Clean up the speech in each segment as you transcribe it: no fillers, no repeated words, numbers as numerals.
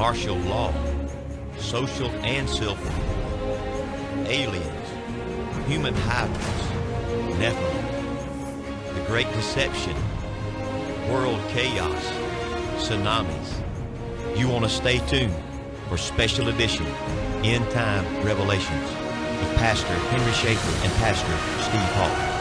martial law, social and civil, aliens, human hybrids, Nephilim, the Great Deception, world chaos, tsunamis. You want to stay tuned for special edition End Time Revelations with Pastor Henry Schaefer and Pastor Steve Hall.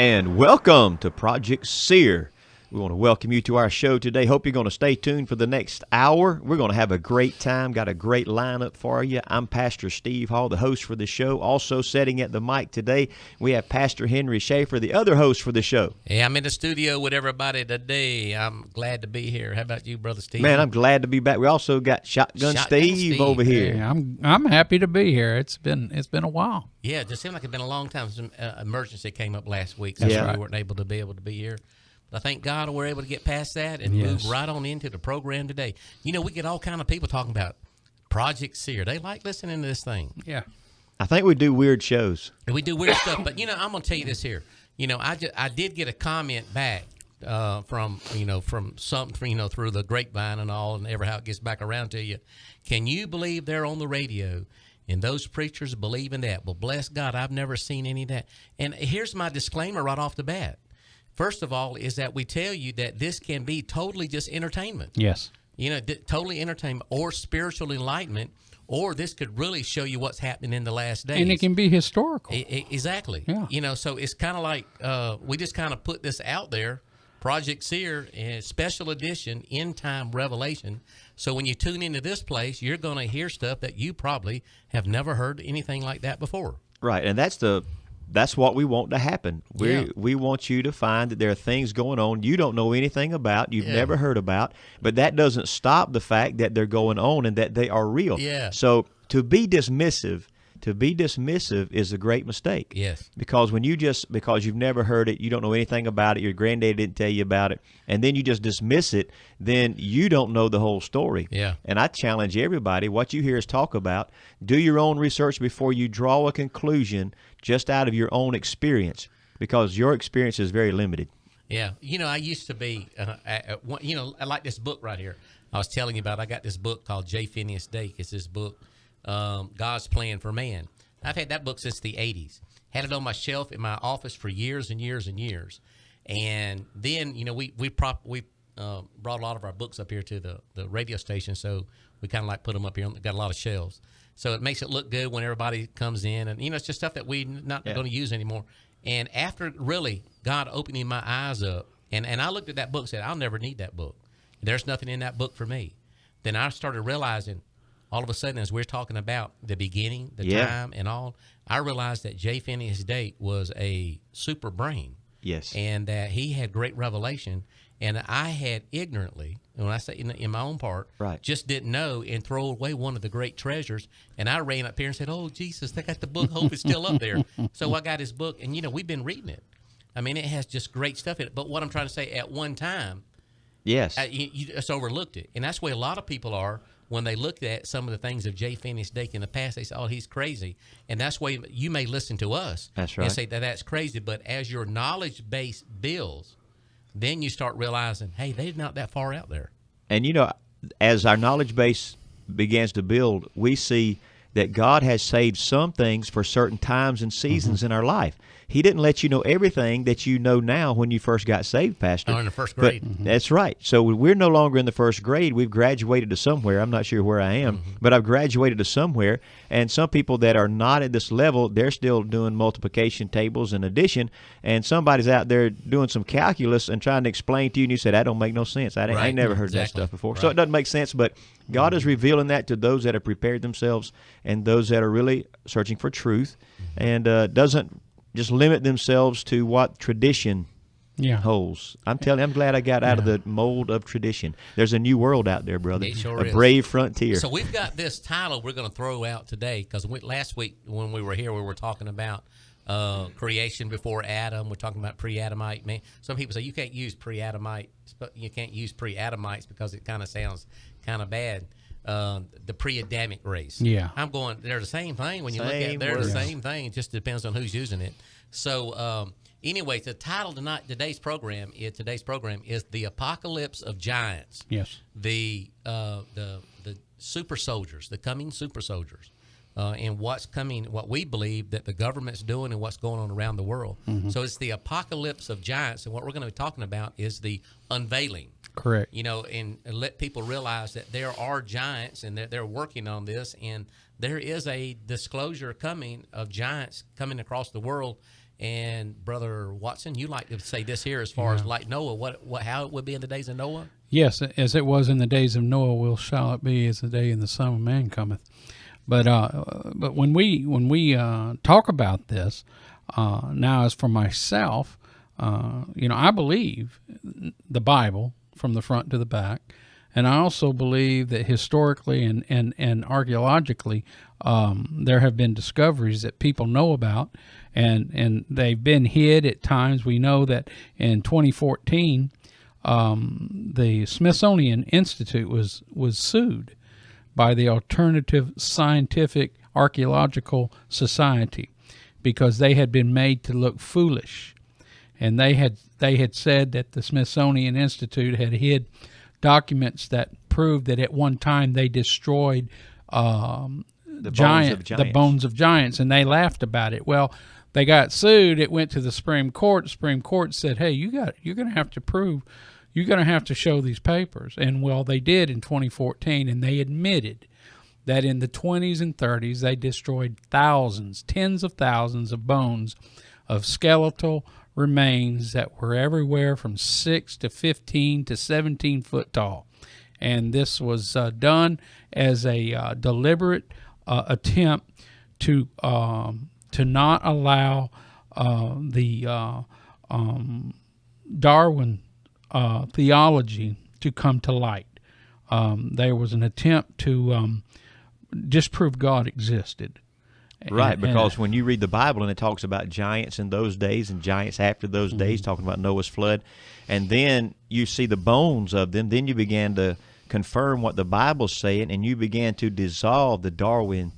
And welcome to Project SEER. We want to welcome you to our show today. Hope you're going to stay tuned for the next hour. We're going to have a great time. Got a great lineup for you. I'm Pastor Steve Hall, the host for the show. Also sitting at the mic today, we have Pastor Henry Schaefer, the other host for the show. Hey, I'm in the studio with everybody today. I'm glad to be here. How about you, Brother Steve? Man, I'm glad to be back. We also got Shotgun Steve over here. Yeah, I'm happy to be here. It's been a while. Yeah, it just seemed like it's been a long time. Some emergency came up last week, so we weren't able to be here. But I thank God we're able to get past that and move right on into the program today. You know, we get all kind of people talking about Project SEER. They like listening to this thing. Yeah. I think we do weird shows. We do weird stuff, but, you know, I'm going to tell you this here. You know, I did get a comment back from something, through the grapevine and all, and ever how it gets back around to you. Can you believe they're on the radio and those preachers believe in that? Well, bless God, I've never seen any of that. And here's my disclaimer right off the bat. First of all, is that we tell you that this can be totally just entertainment. Yes. You know, totally entertainment or spiritual enlightenment, or this could really show you what's happening in the last days. And it can be historical. Exactly. Yeah. You know, so it's kind of like we just kind of put this out there, Project SEER, special edition, End Time Revelation. So when you tune into this place, you're going to hear stuff that you probably have never heard anything like that before. Right, and that's what we want to happen. We want you to find that there are things going on you don't know anything about, you've never heard about, but that doesn't stop the fact that they're going on and that they are real. Yeah. So to be dismissive is a great mistake. Yes. Because because you've never heard it, you don't know anything about it, your granddaddy didn't tell you about it, and then you just dismiss it, then you don't know the whole story. Yeah. And I challenge everybody, what you hear us talk about, do your own research before you draw a conclusion just out of your own experience, because your experience is very limited. Yeah. You know, I used to be, I like this book right here. I was telling you about, I got this book called J. Phineas Dake. It's this book, God's Plan for Man. I've had that book since the 80s. Had it on my shelf in my office for years and years and years. And then, you know, we brought a lot of our books up here to the radio station, so we kind of like put them up here. Got a lot of shelves. So it makes it look good when everybody comes in. And, you know, it's just stuff that we're not going to use anymore. And after really God opening my eyes up, and I looked at that book and said, I'll never need that book. There's nothing in that book for me. Then I started realizing, all of a sudden, as we're talking about the beginning, the time, and all, I realized that J. Phineas Dake was a super brain. Yes. And that he had great revelation. And I had ignorantly, and when I say in my own part, just didn't know and throw away one of the great treasures. And I ran up here and said, oh, Jesus, they got the book. Hope it's still up there. So I got his book. And, you know, we've been reading it. I mean, it has just great stuff in it. But what I'm trying to say, at one time, you just overlooked it. And that's where a lot of people are when they look at some of the things of J. Phineas Dake in the past. They say, oh, he's crazy. And that's why you may listen to us and say that's crazy. But as your knowledge base builds, then you start realizing, hey, they're not that far out there. And, you know, as our knowledge base begins to build, we see that God has saved some things for certain times and seasons in our life. He didn't let you know everything that you know now when you first got saved, Pastor. Oh, in the first grade. That's right. So we're no longer in the first grade. We've graduated to somewhere. I'm not sure where I am, but I've graduated to somewhere. And some people that are not at this level, they're still doing multiplication tables and addition. And somebody's out there doing some calculus and trying to explain to you, and you said, that don't make no sense. I ain't never heard that stuff before. So it doesn't make sense, but God is revealing that to those that have prepared themselves and those that are really searching for truth, and doesn't just limit themselves to what tradition holes. I'm telling you, I'm glad I got out of the mold of tradition. There's a new world out there, brother. It sure a is. brave frontier. So we've got this title we're going to throw out today because last week when we were here, we were talking about creation before Adam. We're talking about pre-Adamite man. Some people say you can't use pre-Adamite, but you can't use pre-Adamites because it kind of sounds kind of bad. The pre-Adamic race. Yeah. I'm going, they're the same thing when you look at it. They're the same thing. It just depends on who's using it. So anyway, the title today's program is The Apocalypse of Giants. Yes. The super soldiers, the coming super soldiers, and what's coming, what we believe that the government's doing and what's going on around the world. So it's the apocalypse of giants, and what we're going to be talking about is the unveiling. Correct. You know, and let people realize that there are giants and that they're working on this, and there is a disclosure coming of giants coming across the world. And Brother Watson, you like to say this here as far as like Noah, how it would be in the days of Noah? Yes, as it was in the days of Noah, shall it be as the day in the Son of Man cometh. But when we talk about this, now as for myself, I believe the Bible from the front to the back, and I also believe that historically and archaeologically, there have been discoveries that people know about, and they've been hid at times. We know that in 2014, the Smithsonian Institute was sued by the Alternative Scientific Archaeological Society because they had been made to look foolish, and they had said that the Smithsonian Institute had hid documents that proved that at one time they destroyed the bones of giants, and they laughed about it. Well, they got sued. It went to the Supreme Court. The Supreme Court said, "Hey, you're going to have to prove, you're going to have to show these papers." And well, they did in 2014, and they admitted that in the 20s and 30s they destroyed thousands, tens of thousands of bones of skeletal remains that were everywhere from 6 to 15 to 17 foot tall. And this was done as a deliberate attempt to not allow the Darwin theology to come to light. There was an attempt to disprove God existed. Right, because when you read the Bible and it talks about giants in those days and giants after those days, talking about Noah's flood, and then you see the bones of them, then you began to confirm what the Bible's saying, and you began to dissolve the Darwinism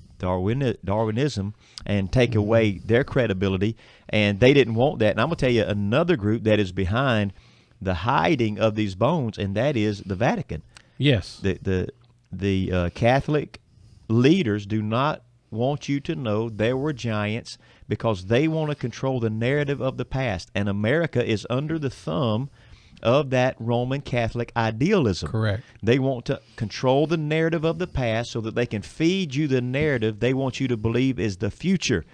and take away their credibility, and they didn't want that. And I'm going to tell you another group that is behind the hiding of these bones, and that is the Vatican. Yes. The Catholic leaders do not want you to know there were giants because they want to control the narrative of the past, and America is under the thumb of that Roman Catholic idealism. Correct. They want to control the narrative of the past so that they can feed you the narrative they want you to believe is the future.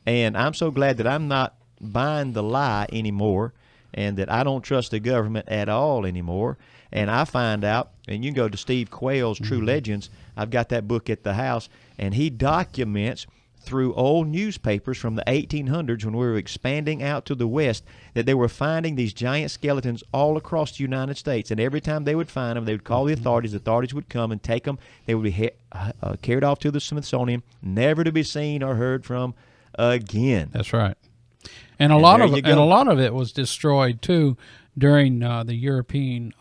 And I'm so glad that I'm not buying the lie anymore, and that I don't trust the government at all anymore. And I find out, and you can go to Steve Quayle's True Legends. I've got that book at the house, and he documents through old newspapers from the 1800s when we were expanding out to the west that they were finding these giant skeletons all across the United States. And every time they would find them, they would call the authorities. The authorities would come and take them. They would be carried off to the Smithsonian, never to be seen or heard from again. That's right. And a lot of it was destroyed too during the European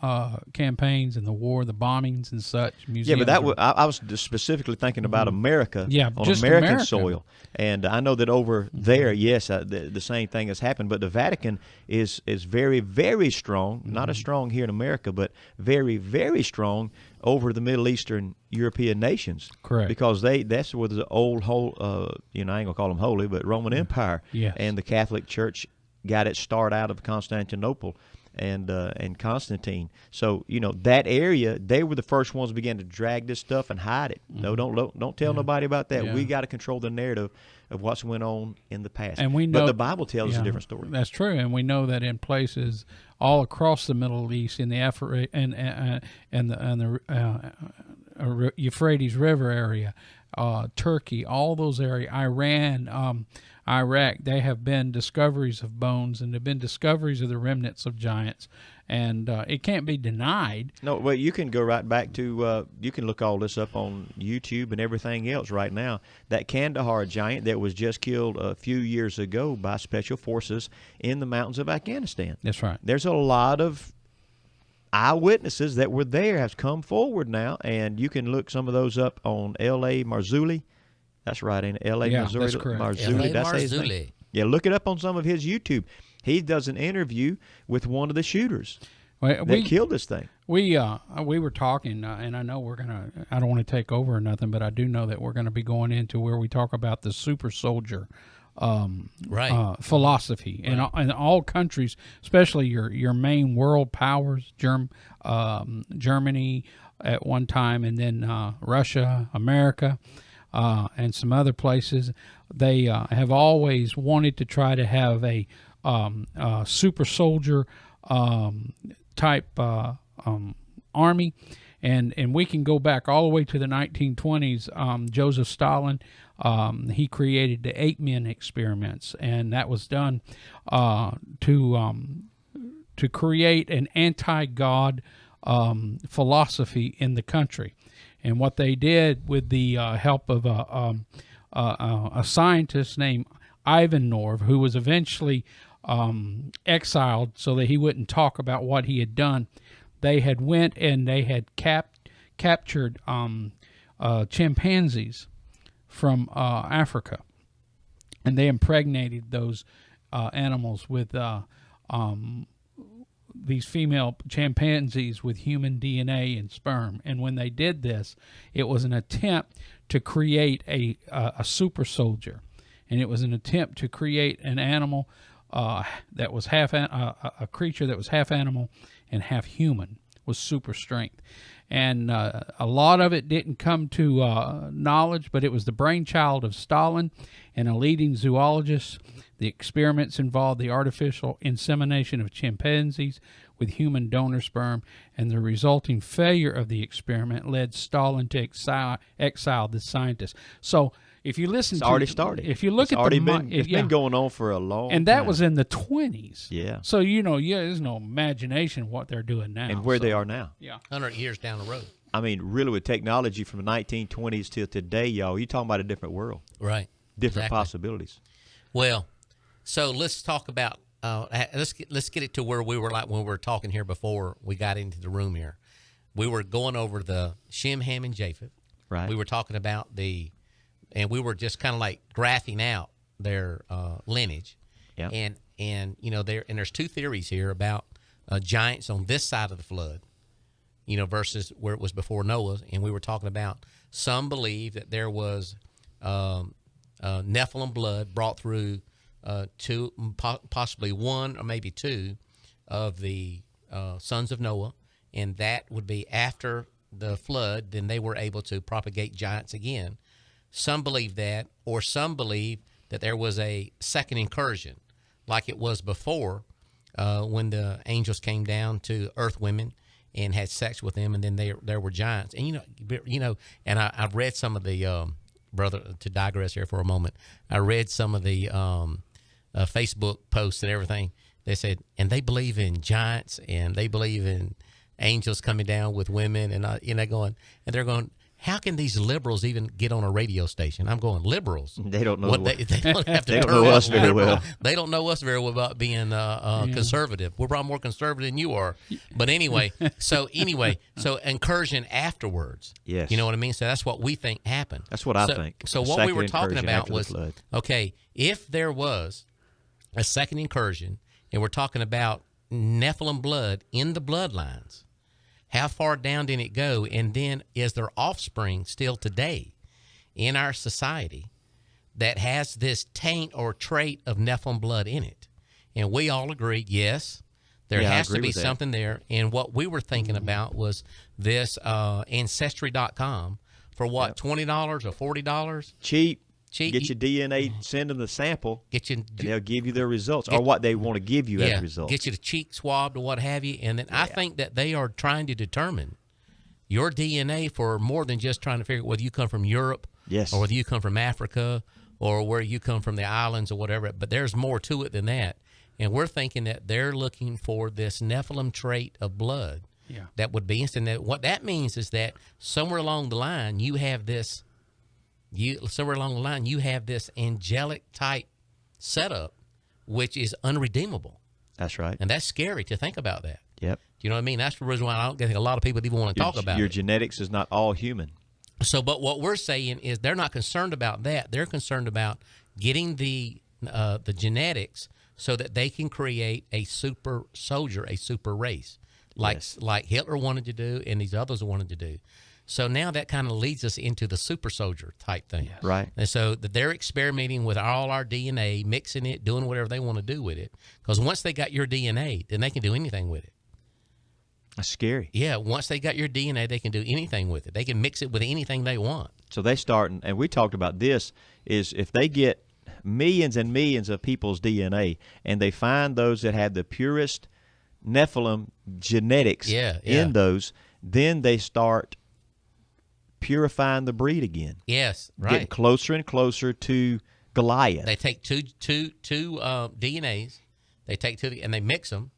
campaigns and the war, the bombings and such. Museums. Yeah, but I was specifically thinking about America, on just American soil. And I know that over there, yes, the same thing has happened. But the Vatican is very, very strong, not as strong here in America, but very, very strong over the Middle Eastern European nations. Correct. Because that's where the old, I ain't going to call them holy, but Roman Empire. Yes. And the Catholic Church got its start out of Constantinople and Constantine. So, that area, they were the first ones who began to drag this stuff and hide it. No, don't tell nobody about that. Yeah. We got to control the narrative of what's went on in the past. And we know, but the Bible tells a different story. That's true, and we know that in places all across the Middle East, in the Euphrates River area, Turkey, all those areas, Iran, Iraq, they have been discoveries of bones, and there have been discoveries of the remnants of giants, and it can't be denied. No, well, you can go right back to, you can look all this up on YouTube and everything else right now. That Kandahar giant that was just killed a few years ago by special forces in the mountains of Afghanistan. That's right. There's a lot of eyewitnesses that were there have come forward now, and you can look some of those up on L.A. Marzulli. That's right, in L.A. Yeah, Marzulli. that's correct. Marzulli, L.A. that's his name. Marzulli. Yeah, look it up on some of his YouTube. He does an interview with one of the shooters that killed this thing. We were talking, and I know we're gonna. I don't want to take over or nothing, but I do know that we're going to be going into where we talk about the super soldier philosophy in all countries, especially your main world powers, Germany at one time, and then Russia, America, and some other places. They have always wanted to try to have a super soldier type army, and we can go back all the way to the 1920s. Joseph Stalin, he created the 8-men experiments, and that was done to create an anti-God philosophy in the country. And what they did with the help of a scientist named Ivan Norv, who was eventually exiled so that he wouldn't talk about what he had done, they had went and they had captured chimpanzees from Africa, and they impregnated those animals with these female chimpanzees with human DNA and sperm. And when they did this, it was an attempt to create a super soldier, and it was an attempt to create an animal that was a creature that was half animal and half human, with super strength. And a lot of it didn't come to knowledge, but it was the brainchild of Stalin and a leading zoologist. The experiments involved the artificial insemination of chimpanzees with human donor sperm, and the resulting failure of the experiment led Stalin to exile the scientist. So if you listen, it's already started. If you look It's been going on for a long time. And that was in the 20s. Yeah. So, there's no imagination what they're doing now. And where they are now. Yeah. 100 years down the road. I mean, really, with technology from the 1920s till today, y'all, you're talking about a different world. Right. Different Exactly. possibilities. Well, so let's talk about let's get it to where we were like when we were talking here before we got into the room here. We were going over the Shem, Ham, and Japheth. Right. We were talking about and we were just kind of like graphing out their lineage. Yeah. And there's two theories here about giants on this side of the flood, versus where it was before Noah. And we were talking about some believe that there was Nephilim blood brought through two, possibly one or maybe two of the sons of Noah, and that would be after the flood. Then they were able to propagate giants again. Some believe that, or some believe that there was a second incursion, like it was before, when the angels came down to earth women and had sex with them, and then there were giants. And and I've read some of the brother, to digress here for a moment. I read some of the Facebook posts and everything. They said, and they believe in giants, and they believe in angels coming down with women, and they're going, how can these liberals even get on a radio station? I'm going, liberals? They don't know. They don't have to they turn don't know us liberal. very well. They don't know us very well about being conservative. We're probably more conservative than you are. But anyway, so incursion afterwards. Yes. You know what I mean? So that's what we think happened. That's what I think. So A what we were second talking incursion about after the was, flood. okay, if there was a second incursion, and we're talking about Nephilim blood in the bloodlines, how far down did it go? And then is there offspring still today in our society that has this taint or trait of Nephilim blood in it? And we all agree, yes, there has to be something there. And what we were thinking about was this Ancestry.com for what, $20 or $40? Cheap. Cheap. Get your DNA, send them the sample, Get you, and they'll give you their results, or what they want to give you as results. Get you the cheek swabbed or what have you. And then I think that they are trying to determine your DNA for more than just trying to figure out whether you come from Europe Yes. or whether you come from Africa or where you come from the islands or whatever. But there's more to it than that. And we're thinking that they're looking for this Nephilim trait of blood that would be instant. That what that means is that somewhere along the line you have this angelic type setup, which is unredeemable. That's right. And that's scary to think about that. Yep. Do you know what I mean? That's the reason why I don't think a lot of people even want to talk about your it. genetics is not all human. So, but what we're saying is they're not concerned about that. They're concerned about getting the genetics so that they can create a super soldier, a super race, like Hitler wanted to do and these others wanted to do. So now that kind of leads us into the super soldier type thing. Yes. Right. And so they're experimenting with all our DNA, mixing it, doing whatever they want to do with it. Because once they got your DNA, then they can do anything with it. That's scary. Yeah, once they got your DNA, they can do anything with it. They can mix it with anything they want. So they start, and we talked about this, is if they get millions and millions of people's DNA and they find those that have the purest Nephilim genetics in those, then they start purifying the breed again. Yes, right. Getting closer and closer to Goliath. They take two DNAs, they take two, and they mix them.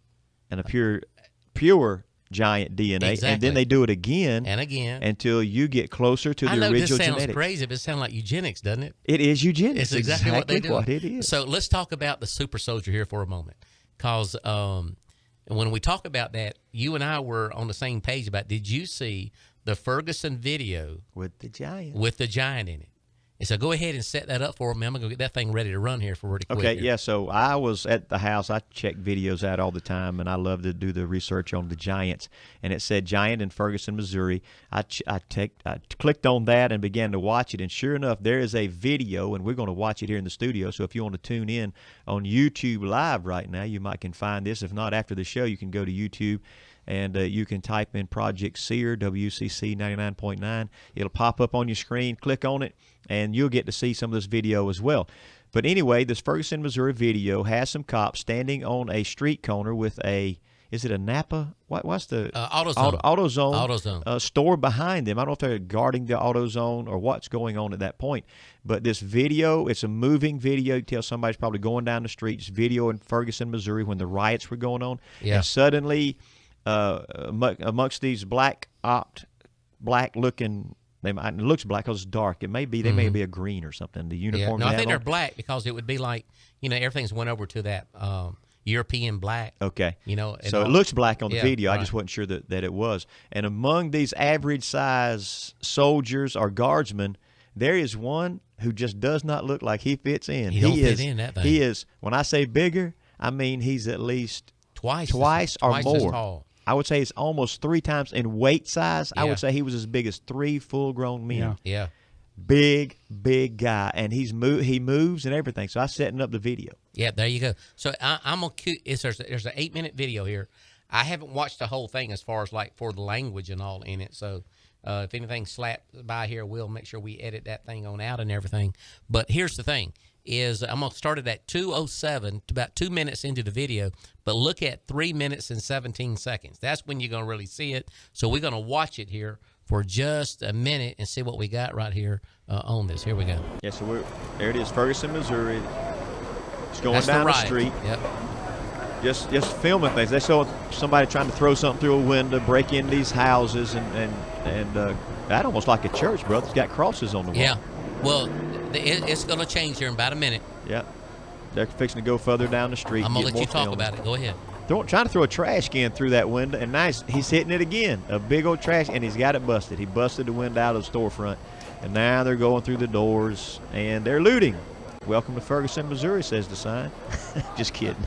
And a pure giant DNA, Exactly. and then they do it again and again until you get closer to the original genetics. I know this sounds genetics. crazy, but it sounds like eugenics, doesn't it? It is eugenics. It's exactly what they do. What it is. So let's talk about the super soldier here for a moment, because when we talk about that, you and I were on the same page about. Did you see the Ferguson video with the giant in it? And so go ahead and set that up for me. I'm going to get that thing ready to run here for really quick. Okay, here. yeah, so I was at the house. I check videos out all the time, and I love to do the research on the giants. And it said giant in Ferguson, Missouri. I clicked on that and began to watch it, and sure enough, there is a video, and we're going to watch it here in the studio. So if you want to tune in on YouTube Live right now, you can find this. If not, after the show, you can go to YouTube, and you can type in Project SEER, WCC 99.9. It'll pop up on your screen. Click on it, and you'll get to see some of this video as well. But anyway, this Ferguson, Missouri video has some cops standing on a street corner with is it a Napa? What's the AutoZone store behind them? I don't know if they're guarding the AutoZone or what's going on at that point. But this video, it's a moving video. You tell somebody's probably going down the street. It's video in Ferguson, Missouri when the riots were going on. Yeah. And suddenly, amongst these black-looking, it looks black because it's dark. It may be they may be a green or something. The uniform. No, I think they're black because it would be like everything's went over to that European black. Okay. So it looks black on the video. Right. I just wasn't sure that it was. And among these average size soldiers or guardsmen, there is one who just does not look like he fits in. He don't fit in that thing. He is. When I say bigger, I mean he's at least twice or more. As tall. I would say it's almost 3 times in weight size. I would say he was as big as 3 full-grown men. Yeah. Big guy, and he moves and everything. So I'm setting up the video. Yeah, there you go. So I'm gonna there's an 8-minute video here. I haven't watched the whole thing as far as like for the language and all in it. So if anything slapped by here, we'll make sure we edit that thing on out and everything. But here's the thing. I'm going to start it at 2:07, about 2 minutes into the video, but look at 3 minutes and 17 seconds. That's when you're going to really see it. So we're going to watch it here for just a minute and see what we got right here on this. Here we go. Yeah, so there it is, Ferguson, Missouri. It's going That's down the riot. street. Yep. Just filming things. They saw somebody trying to throw something through a window, break into these houses, and that almost like a church, brother. It's got crosses on the wall. Yeah. Well, it's going to change here in about a minute. Yep. They're fixing to go further down the street. I'm going to let you talk about it. Go ahead. Trying to throw a trash can through that window, and nice, he's hitting it again. A big old trash, and he's got it busted. He busted the window out of the storefront, and now they're going through the doors, and they're looting. Welcome to Ferguson, Missouri, says the sign. Just kidding.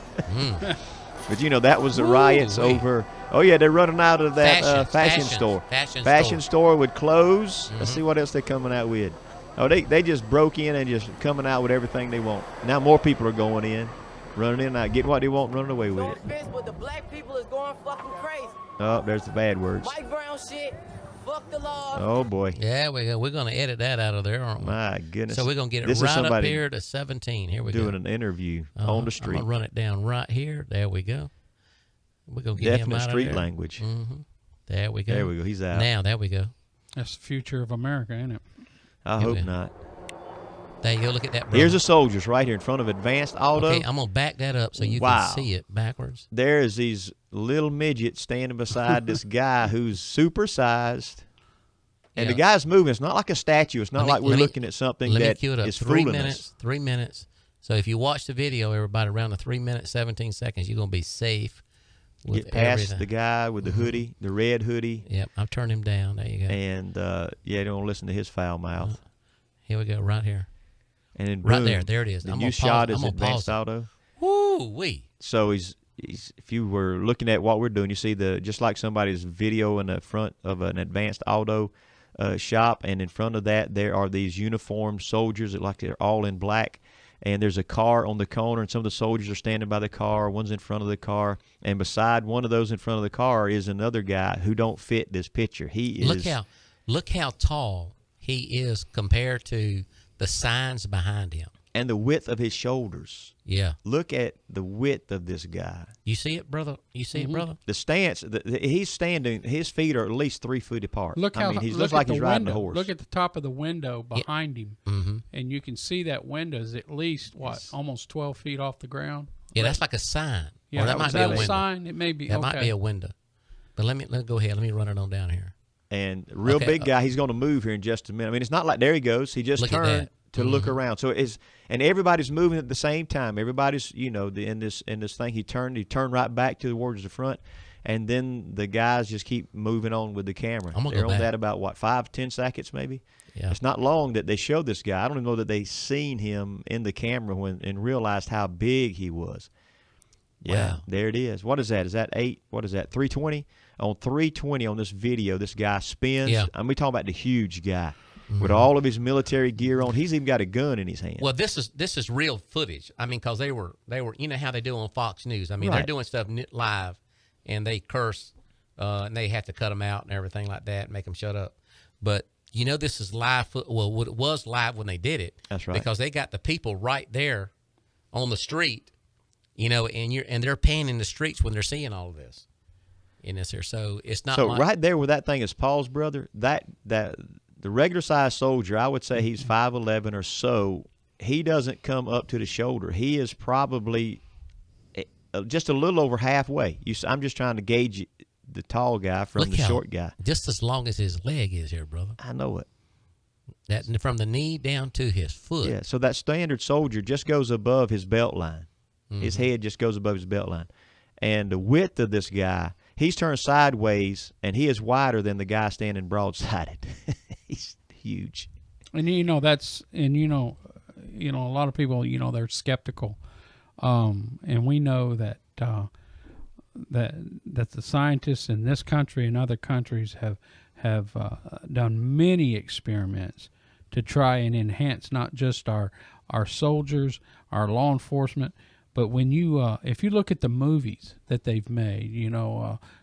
But, that was the riots over. Oh, yeah, they're running out of that fashion store. Fashion store would close. Let's see what else they're coming out with. Oh, they just broke in and just coming out with everything they want. Now more people are going in, running in and out, getting what they want and running away with it. But the black people is going fucking crazy. Oh, there's the bad words. Mike Brown shit. Fuck the law. Oh, boy. Yeah, we're going to edit that out of there, aren't we? My goodness. So we're going to get it right up here to 17. Here we go. Doing an interview on the street. I'm going to run it down right here. There we go. We're going to get him out Definite street of there. language. There we go. There we go. He's out. Now, there we go. That's the future of America, ain't it? I hope not. There you go. Look at that, brother. Here's the soldiers right here in front of Advanced Auto. Okay, I'm going to back that up so you Wow. can see it backwards. There's these little midgets standing beside this guy who's supersized. And the guy's moving. It's not like a statue. It's not like we're looking at something that is fooling us. 3 minutes. So if you watch the video, everybody, around the 3 minutes, 17 seconds, you're going to be safe. Get past the guy with the hoodie, the red hoodie. Yep, I've turned him down. There you go. And, don't listen to his foul mouth. Here we go, right here. And then right boom, there it is. The new shot is Advanced Auto. Woo-wee. So he's if you were looking at what we're doing, you see just like somebody's video in the front of an Advanced Auto shop, and in front of that there are these uniformed soldiers that like they're all in black, and there's a car on the corner, and some of the soldiers are standing by the car. One's in front of the car, and beside one of those in front of the car is another guy who don't fit this picture. He is look how tall he is compared to the signs behind him. And the width of his shoulders. Yeah. Look at the width of this guy. You see it, brother? You see it, brother? The stance, he's standing, his feet are at least 3 feet apart. Look how he looks like he's riding a horse. Look at the top of the window behind him, and you can see that window is at least, almost 12 feet off the ground? Yeah, that's like a sign. Yeah, or that might be a window. sign? It may be. That might be a window. But let me go ahead. Let me run it on down here. And real big guy, he's going to move here in just a minute. I mean, it's not like, there he goes. He just turned to look around. So and everybody's moving at the same time. Everybody's, in this thing. He turned right back towards the front, and then the guys just keep moving on with the camera. They're on that about 5-10 seconds maybe. Yeah. It's not long that they showed this guy. I don't even know that they seen him in the camera and realized how big he was. Yeah, wow. There it is. What is that? Is that 8? What is that? 320? On 320 on this video, this guy spins. Yeah. We talking about the huge guy. With all of his military gear on, he's even got a gun in his hand. Well, this is real footage. I mean, because they were, you know how they do on Fox News. I mean, they're doing stuff live, and they curse, and they have to cut them out and everything like that, and make them shut up. But this is live. Well, it was live when they did it. That's right. Because they got the people right there on the street, and they're panning the streets when they're seeing all of this in this here. So it's not. So right there where that thing is Paul's brother, that. The regular-sized soldier, I would say he's 5'11" or so. He doesn't come up to the shoulder. He is probably just a little over halfway. I'm just trying to gauge the tall guy from the short guy. Just as long as his leg is here, brother. I know it. That from the knee down to his foot. Yeah, so that standard soldier just goes above his belt line. His head just goes above his belt line. And the width of this guy, he's turned sideways, and he is wider than the guy standing broadsided. He's huge. And a lot of people, they're skeptical. And we know that that the scientists in this country and other countries have done many experiments to try and enhance not just our soldiers, our law enforcement, but when if you look at the movies that they've made,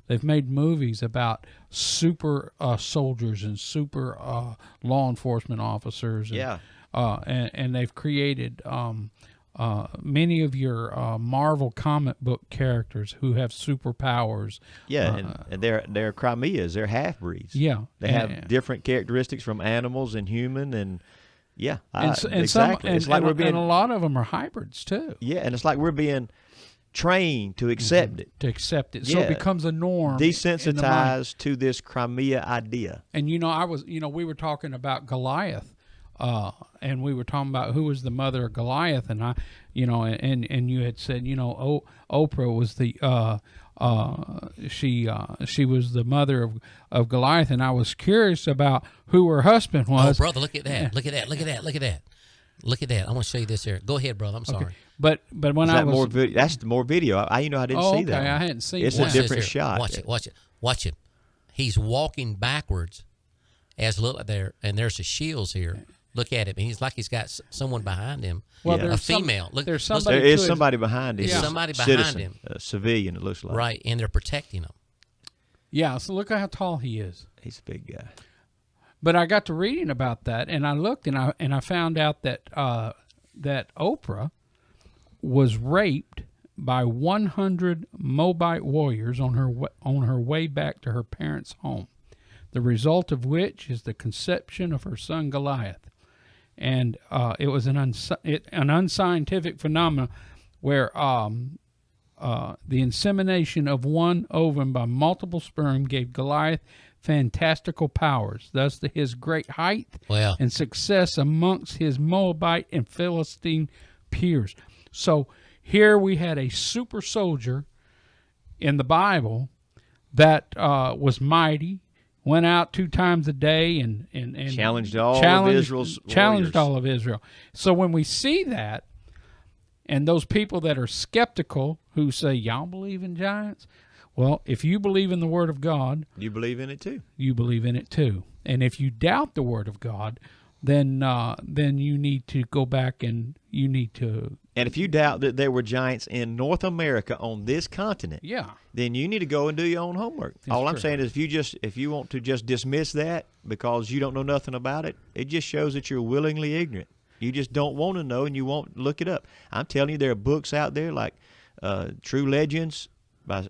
they've made movies about super soldiers and super law enforcement officers. And they've created many of your Marvel comic book characters who have superpowers. Yeah, and they're Crimeas. They're half-breeds. Yeah. They have different characteristics from animals and human and... Yeah, exactly. It's like we're being, and a lot of them are hybrids too. Yeah, and it's like we're being trained to accept it. So it becomes a norm. Desensitized to this Crimea idea. And we were talking about Goliath, and we were talking about who was the mother of Goliath, and and you had said Oprah was the she was the mother of Goliath, and I was curious about who her husband was. Oh, brother, look at that! Look at that! Look at that! Look at that! Look at that! I want to show you this here. Go ahead, brother. I'm sorry. Okay. But when that's more video. I didn't see that. I hadn't seen. It's a different shot. Watch it. He's walking backwards, as look there, and there's the shields here. Look at him. And he's like he's got someone behind him. Well, a female. There is somebody behind him. There's somebody behind him. A civilian, it looks like. Right, and they're protecting him. Yeah, so look at how tall he is. He's a big guy. But I got to reading about that, and I looked, and I found out that that Oprah was raped by 100 Moabite warriors on her way back to her parents' home. The result of which is the conception of her son Goliath. and it was an unscientific phenomenon where the insemination of one ovum by multiple sperm gave Goliath fantastical powers, thus his great height and success amongst his Moabite and Philistine peers. So here we had a super soldier in the Bible that was mighty, went out 2 times a day and challenged of Israel's challenged warriors. all of Israel. So when we see that, and those people that are skeptical who say, y'all believe in giants? Well, if you believe in the Word of God, You believe in it too. you believe in it too. And if you doubt the Word of God, then you need to go back and you need to. And if you doubt that there were giants in North America on this continent, then you need to go and do your own homework. All I'm saying is if you want to just dismiss that because you don't know nothing about it, it just shows that you're willingly ignorant. You just don't want to know and you won't look it up. I'm telling you, there are books out there like True Legends by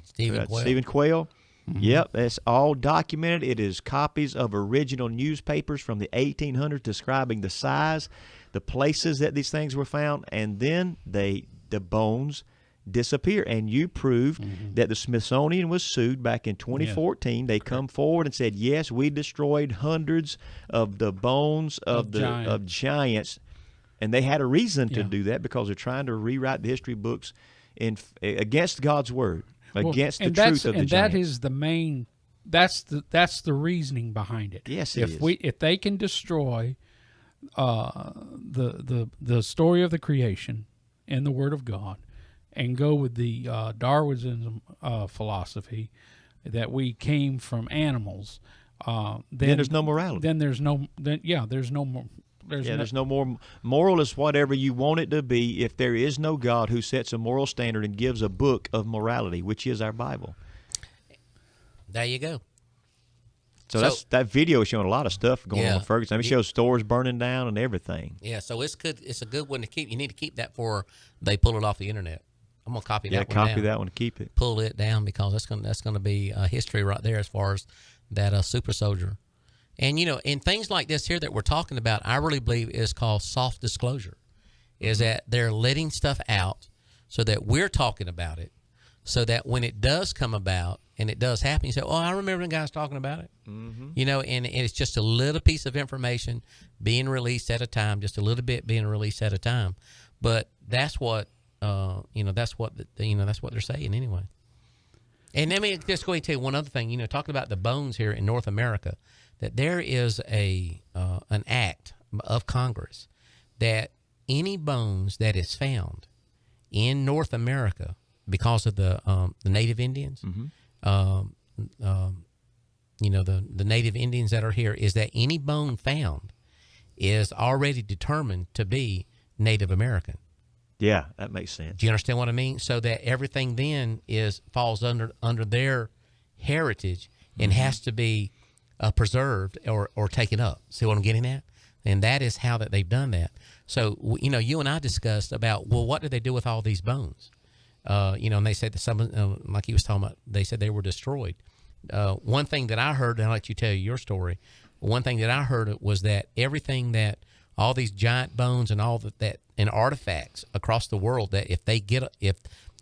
Stephen Quayle. Mm-hmm. Yep, that's all documented. It is copies of original newspapers from the 1800s describing the size, the places that these things were found, and then the bones disappear. And you proved that the Smithsonian was sued back in 2014. Yeah. They come forward and said, yes, we destroyed hundreds of the bones of giants, and they had a reason to do that because they're trying to rewrite the history books against God's word. Against the truth of the giants. And that is the main. That's the reasoning behind it. Yes, if they can destroy the story of the creation and the Word of God, and go with the Darwinism philosophy that we came from animals, then there's no morality. Then there's no. There's no more. There's no more. Moral is whatever you want it to be if there is no God who sets a moral standard and gives a book of morality, which is our Bible. There you go. So that video is showing a lot of stuff going on in Ferguson. I mean, it shows stores burning down and everything. Yeah, so it's good. It's a good one to keep. You need to keep that for they pull it off the internet. I'm gonna copy that one down. Yeah, copy that one to keep it. Pull it down because that's gonna be history right there as far as that super soldier. And, in things like this here that we're talking about, I really believe is called soft disclosure, is that they're letting stuff out so that we're talking about it, so that when it does come about and it does happen, you say, oh, I remember the guys talking about it. Mm-hmm. And it's just a little piece of information being released at a time, just a little bit being released at a time. But that's what, that's what they're saying anyway. And let me just go ahead and tell you one other thing, talking about the bones here in North America, that there is an act of Congress that any bones that is found in North America because of the Native Indians, the Native Indians that are here, is that any bone found is already determined to be Native American. Yeah, that makes sense. Do you understand what I mean? So that everything then falls under their heritage and has to be preserved or taken up. See what I'm getting at? And that is how that they've done that. So, you and I discussed about, well, what did they do with all these bones? And they said that some, like he was talking about, they said they were destroyed. One thing that I heard, and I'll let you tell your story, one thing that I heard was that everything that, all these giant bones and all that and artifacts across the world, that if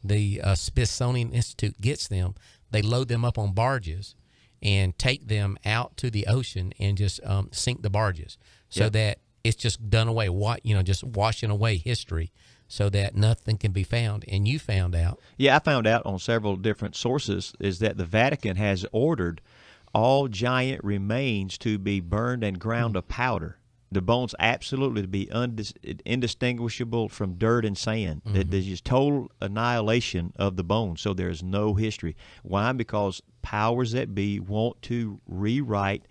the Smithsonian Institute gets them, they load them up on barges and take them out to the ocean and just sink the barges, so that it's just done away. Just washing away history, so that nothing can be found. And you found out. Yeah, I found out on several different sources is that the Vatican has ordered all giant remains to be burned and ground to powder. The bones absolutely to be indistinguishable from dirt and sand. Mm-hmm. There's just total annihilation of the bones, so there's no history. Why? Because powers that be want to rewrite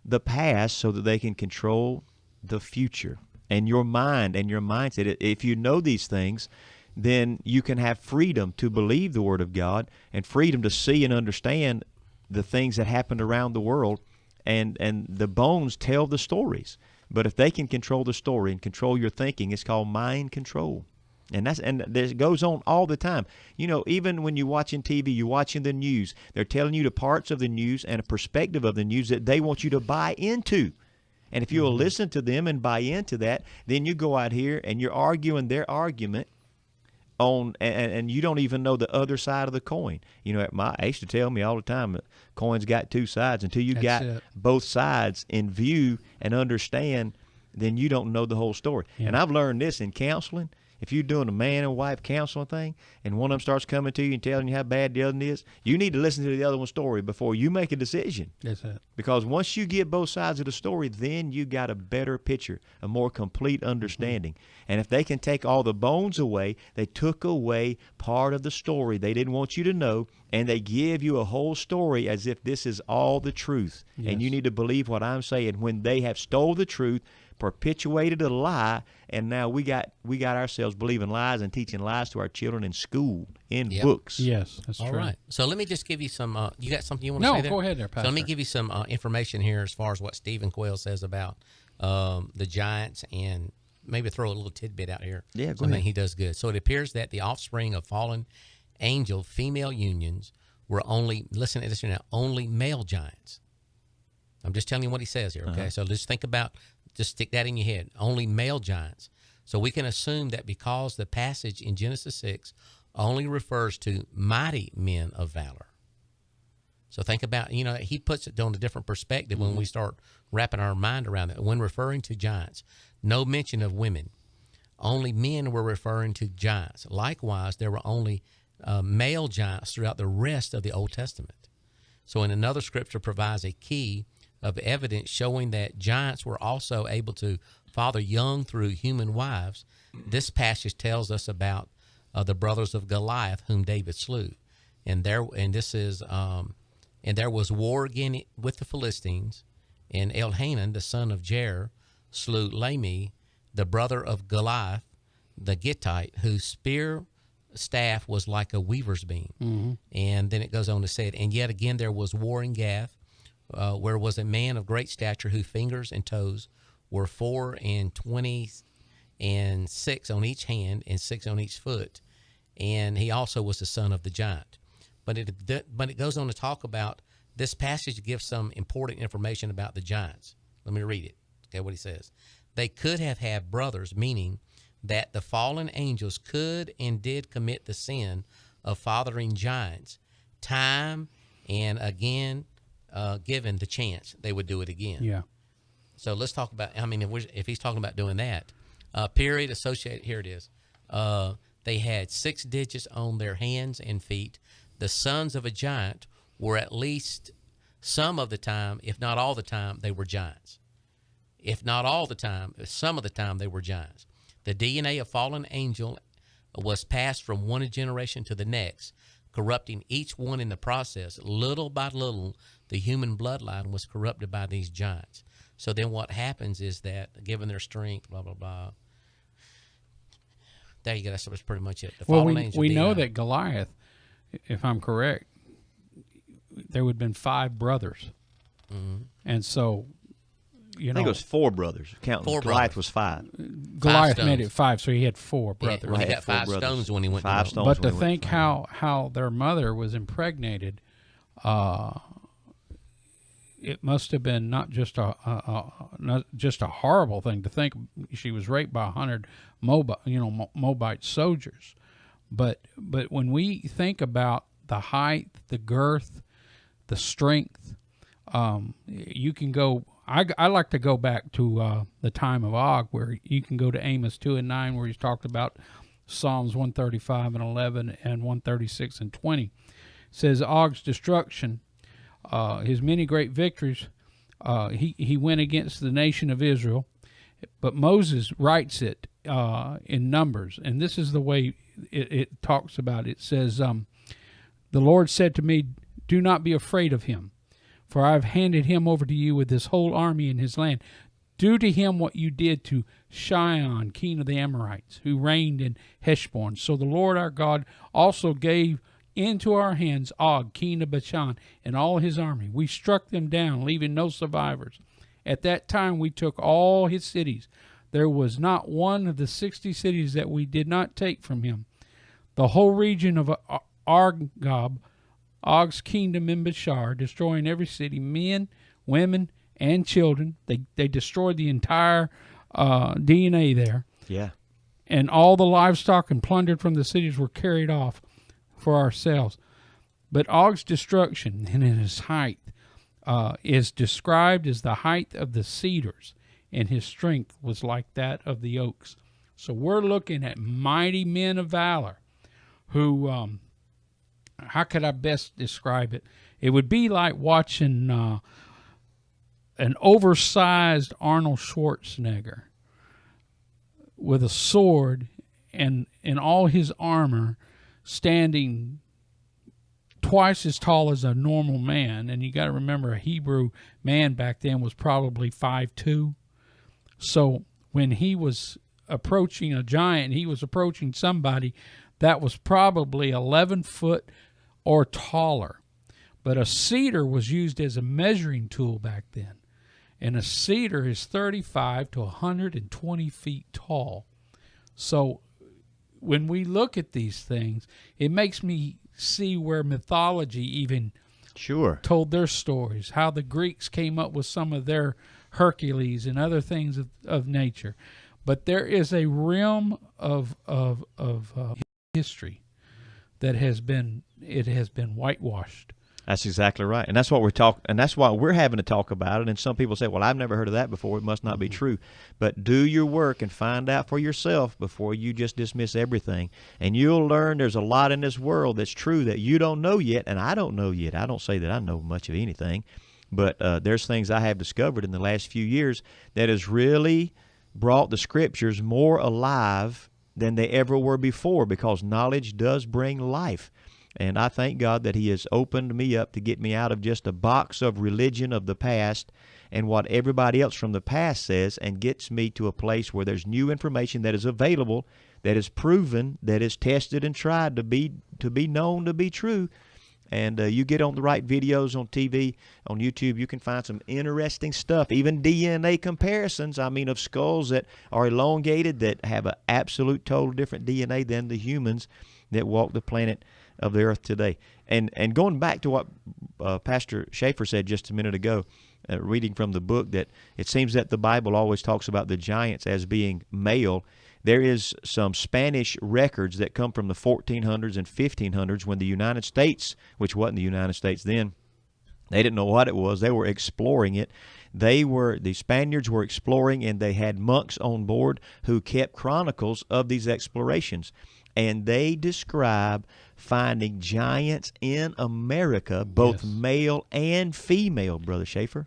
the past so that they can control the future. And your mind and your mindset, if you know these things, then you can have freedom to believe the Word of God and freedom to see and understand the things that happened around the world. And the bones tell the stories. But if they can control the story and control your thinking, it's called mind control. And it goes on all the time. Even when you're watching TV, you're watching the news, they're telling you the parts of the news and a perspective of the news that they want you to buy into. And if you'll listen to them and buy into that, then you go out here and you're arguing their argument on, and you don't even know the other side of the coin. You know, I used to tell me all the time that coin's got two sides. Until you got both sides in view and understand, then you don't know the whole story. And I've learned this in counseling. If you're doing a man and wife counseling thing, and one of them starts coming to you and telling you how bad the other one is, you need to listen to the other one's story before you make a decision. That's it. Because once you get both sides of the story, then you got a better picture, a more complete understanding. And if they can take all the bones away, they took away part of the story they didn't want you to know, and they give you a whole story as if this is all the truth. And you need to believe what I'm saying. When they have stole the truth, perpetuated a lie, and now we got ourselves believing lies and teaching lies to our children in school, in books. Yes, that's all true. All right. So let me just give you some. You got something you want to say there? No, go ahead there, Pastor. So let me give you some information here as far as what Stephen Quayle says about the giants, and maybe throw a little tidbit out here. Yeah, go ahead. Something he does good. So it appears that the offspring of fallen angel female unions were only, listen to this now, only male giants. I'm just telling you what he says here, okay? So just think about, just stick that in your head. Only male giants. So we can assume that because the passage in Genesis 6 only refers to mighty men of valor. So think about, he puts it on a different perspective when we start wrapping our mind around it. When referring to giants, no mention of women. Only men were referring to giants. Likewise, there were only male giants throughout the rest of the Old Testament. So in another scripture provides a key of evidence showing that giants were also able to father young through human wives. This passage tells us about the brothers of Goliath, whom David slew, and there was war again with the Philistines, and Elhanan, the son of Jair, slew Lahmi, the brother of Goliath, the Gittite, whose spear staff was like a weaver's beam. And then it goes on to say it. And yet again there was war in Gath, where was a man of great stature, whose fingers and toes were 4 and 20 and 6 on each hand and 6 on each foot. And he also was the son of the giant. But it goes on to talk about, this passage gives some important information about the giants. Let me read it. Okay, what he says. They could have had brothers, meaning that the fallen angels could and did commit the sin of fathering giants. Time and again, given the chance, they would do it again. Yeah. So let's talk about, if he's talking about doing that, period associated, here it is. They had 6 digits on their hands and feet. The sons of a giant were at least some of the time, if not all the time, they were giants. If not all the time, some of the time they were giants. The DNA of fallen angel was passed from one generation to the next, corrupting each one in the process. Little by little, the human bloodline was corrupted by these giants. So then what happens is that, given their strength, blah, blah, blah. There you go. That's pretty much it. The fallen angel we DNA. know that Goliath, if I'm correct, there would have been 5 brothers. And so, I think it was 4 brothers. Counting 4 Goliath brothers. was 5. Goliath made it 5, so he had 4 brothers. Yeah, well, he Right, got 4 5 brothers. stones when he went 5 to stones. But to when he went think how their mother was impregnated, it must have been not just a horrible thing to think. She was raped by 100 Moabite soldiers, but when we think about the height, the girth, the strength, you can go. I like to go back to the time of Og, where you can go to Amos 2:9, where he's talked about Psalms 135 and 11 and 136 and 20. It says Og's destruction, his many great victories, he went against the nation of Israel. But Moses writes it in Numbers, and this is the way it talks about it. It says, the Lord said to me, do not be afraid of him, for I have handed him over to you with his whole army and his land. Do to him what you did to Sihon, king of the Amorites, who reigned in Heshbon. So the Lord our God also gave into our hands Og, king of Bashan, and all his army. We struck them down, leaving no survivors. At that time we took all his cities. There was not one of the 60 cities that we did not take from him. The whole region of Argob, Og's kingdom in Bashar, destroying every city, men, women, and children. They destroyed the entire DNA there. Yeah. And all the livestock and plundered from the cities were carried off for ourselves. But Og's destruction and his height is described as the height of the cedars, and his strength was like that of the oaks. So we're looking at mighty men of valor who, how could I best describe it? It would be like watching an oversized Arnold Schwarzenegger with a sword and in all his armor, standing twice as tall as a normal man. And you got to remember, a Hebrew man back then was probably 5'2". So when he was approaching a giant, he was approaching somebody that was probably 11 foot or taller. But a cedar was used as a measuring tool back then. And a cedar is 35 to 120 feet tall. So when we look at these things, it makes me see where mythology even told their stories, how the Greeks came up with some of their Hercules and other things of nature. But there is a realm of history that has been whitewashed. That's exactly right. And that's what we're talking, and that's why we're having to talk about it. And some people say, well, I've never heard of that before. It must not be true. But do your work and find out for yourself before you just dismiss everything. And you'll learn there's a lot in this world that's true that you don't know yet, and I don't know yet. I don't say that I know much of anything, but there's things I have discovered in the last few years that has really brought the scriptures more alive than they ever were before, because knowledge does bring life. And I thank God that he has opened me up to get me out of just a box of religion of the past and what everybody else from the past says, and gets me to a place where there's new information that is available, that is proven, that is tested and tried to be known to be true. And you get on the right videos on TV, on YouTube, you can find some interesting stuff, even DNA comparisons, of skulls that are elongated, that have an absolute total different DNA than the humans that walk the planet of the earth today. And going back to what Pastor Schaefer said just a minute ago, reading from the book, that it seems that the Bible always talks about the giants as being male. There is some Spanish records that come from the 1400s and 1500s when the United States, which wasn't the United States then, they didn't know what it was. They were exploring it. The Spaniards were exploring, and they had monks on board who kept chronicles of these explorations. And they describe finding giants in America, both male and female, Brother Schaefer.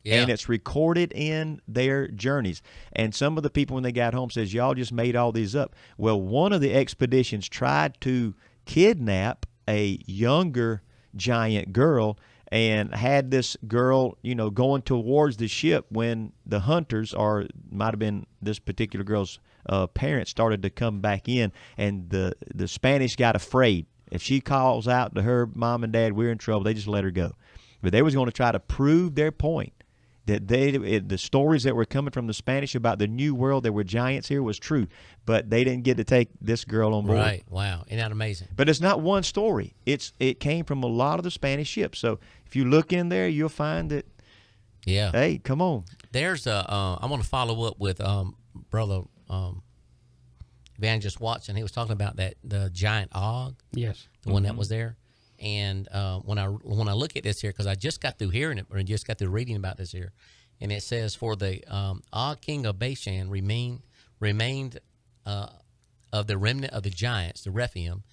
Yeah. And it's recorded in their journeys. And some of the people, when they got home, says, y'all just made all these up. Well, one of the expeditions tried to kidnap a younger giant girl, and had this girl, going towards the ship when the hunters, or might have been this particular girl's parents, started to come back in, and the Spanish got afraid. If she calls out to her mom and dad, we're in trouble, they just let her go. But they was going to try to prove their point, that the stories that were coming from the Spanish about the new world, there were giants here, was true, but they didn't get to take this girl on board. Right. Wow. Isn't that amazing? But it's not one story. It came from a lot of the Spanish ships. So if you look in there, you'll find that. Yeah. Hey, come on. There's I want to follow up with Brother Evangelist Watson. He was talking about the giant Og. Yes. The one that was there. And when I look at this here, because I just got through hearing it, or just got through reading about this here, and it says, for the Og king of Bashan remained of the remnant of the giants, the Rephaim.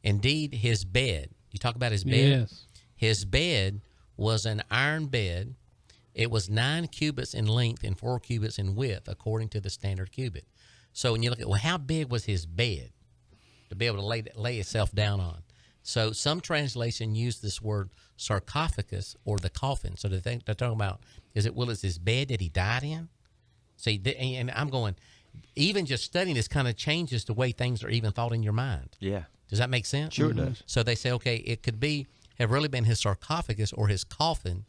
Indeed, his bed. You talk about his bed. Yes. His bed was an iron bed. It was 9 cubits in length and 4 cubits in width, according to the standard cubit. So when you look at, well, how big was his bed to be able to lay itself down on? So some translation use this word sarcophagus, or the coffin. So they're talking about, is his bed that he died in? So and I'm going, even just studying this kind of changes the way things are even thought in your mind. Yeah. Does that make sense? Sure it does. So they say, okay, it could have really been his sarcophagus or his coffin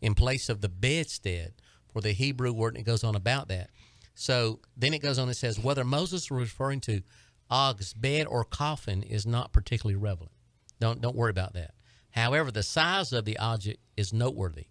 in place of the bedstead, for the Hebrew word, and it goes on about that. So then it goes on and says, whether Moses was referring to Og's bed or coffin is not particularly relevant. Don't worry about that. However, the size of the object is noteworthy.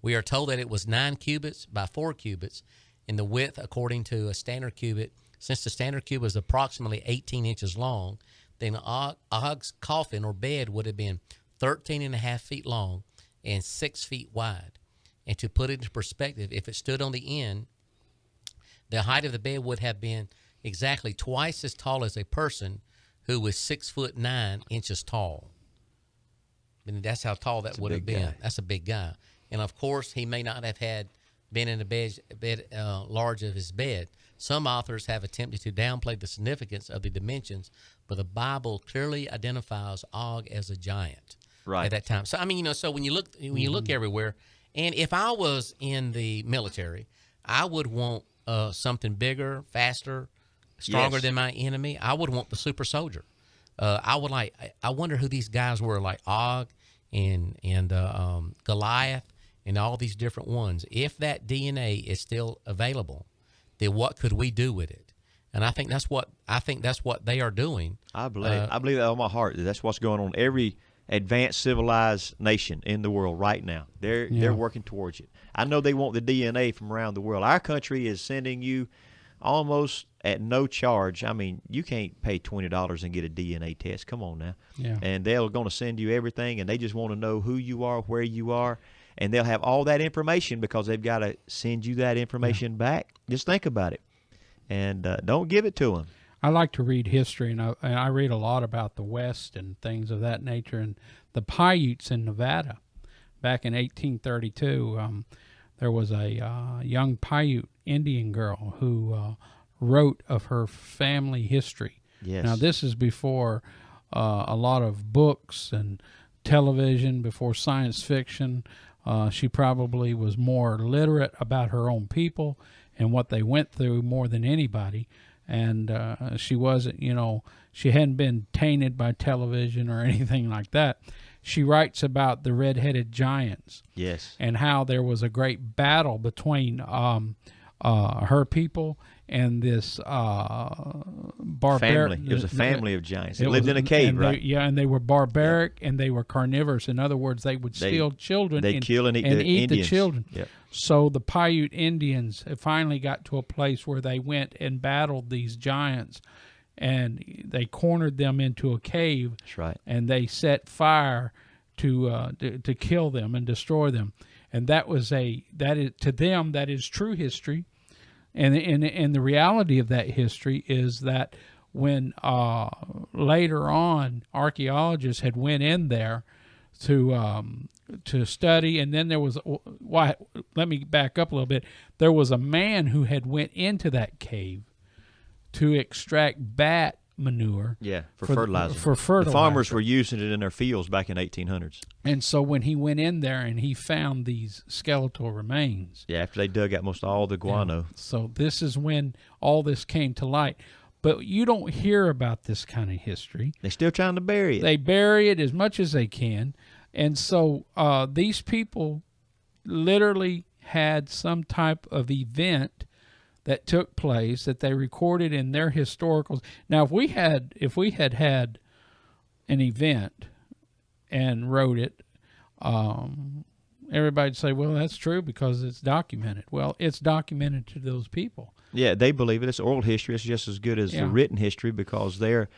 We are told that it was 9 cubits by 4 cubits in the width according to a standard cubit. Since the standard cubit was approximately 18 inches long, then Og's coffin or bed would have been 13 and a half feet long and 6 feet wide. And to put it into perspective, if it stood on the end, the height of the bed would have been exactly twice as tall as a person who was 6'9" tall. I mean, that's how tall that would have been. Guy. That's a big guy. And of course, he may not have had been in a bed large of his bed. Some authors have attempted to downplay the significance of the dimensions, but the Bible clearly identifies Og as a giant at that time. So I mean, so when you look everywhere, and if I was in the military, I would want something bigger, faster, stronger than my enemy. I would want the super soldier. I wonder who these guys were, like Og and Goliath and all these different ones. If that DNA is still available, then what could we do with it? And I think that's what they are doing. I believe that on my heart. That's what's going on. Every advanced civilized nation in the world right now, they're working towards it. I know they want the DNA from around the world. Our country is sending you almost at no charge. I mean, you can't pay $20 and get a DNA test. Come on now. Yeah. And they're going to send you everything, and they just want to know who you are, where you are, and they'll have all that information because they've got to send you that information back. Just think about it, and don't give it to them. I like to read history, and I read a lot about the West and things of that nature. And the Paiutes in Nevada, back in 1832, there was a young Paiute Indian girl who wrote of her family history. Yes. Now, this is before a lot of books and television, before science fiction. She probably was more literate about her own people and what they went through more than anybody. And she wasn't, she hadn't been tainted by television or anything like that. She writes about the red-headed giants. Yes. And how there was a great battle between her people and this barbaric family. It was a family of giants. They lived in a cave, right? And they were barbaric and they were carnivorous. In other words, they would steal children. They'd kill and eat the children. Yep. So the Paiute Indians finally got to a place where they went and battled these giants, and they cornered them into a cave. That's right. And they set fire to kill them and destroy them. And that is to them, that is true history. And the reality of that history is that when later on archaeologists had went in there to study, and then there was let me back up a little bit. There was a man who had went into that cave to extract bat manure. Yeah, for fertilizer. For fertilizer. The farmers were using it in their fields back in 1800s. And so when he went in there and he found these skeletal remains. Yeah, after they dug out most all the guano. Yeah. So this is when all this came to light. But you don't hear about this kind of history. They're still trying to bury it. They bury it as much as they can. And so these people literally had some type of event that took place that they recorded in their historicals. Now, if we had an event and wrote it, everybody'd say, well, that's true because it's documented. Well, it's documented to those people. Yeah, they believe it. It's oral history. It's just as good as the written history because their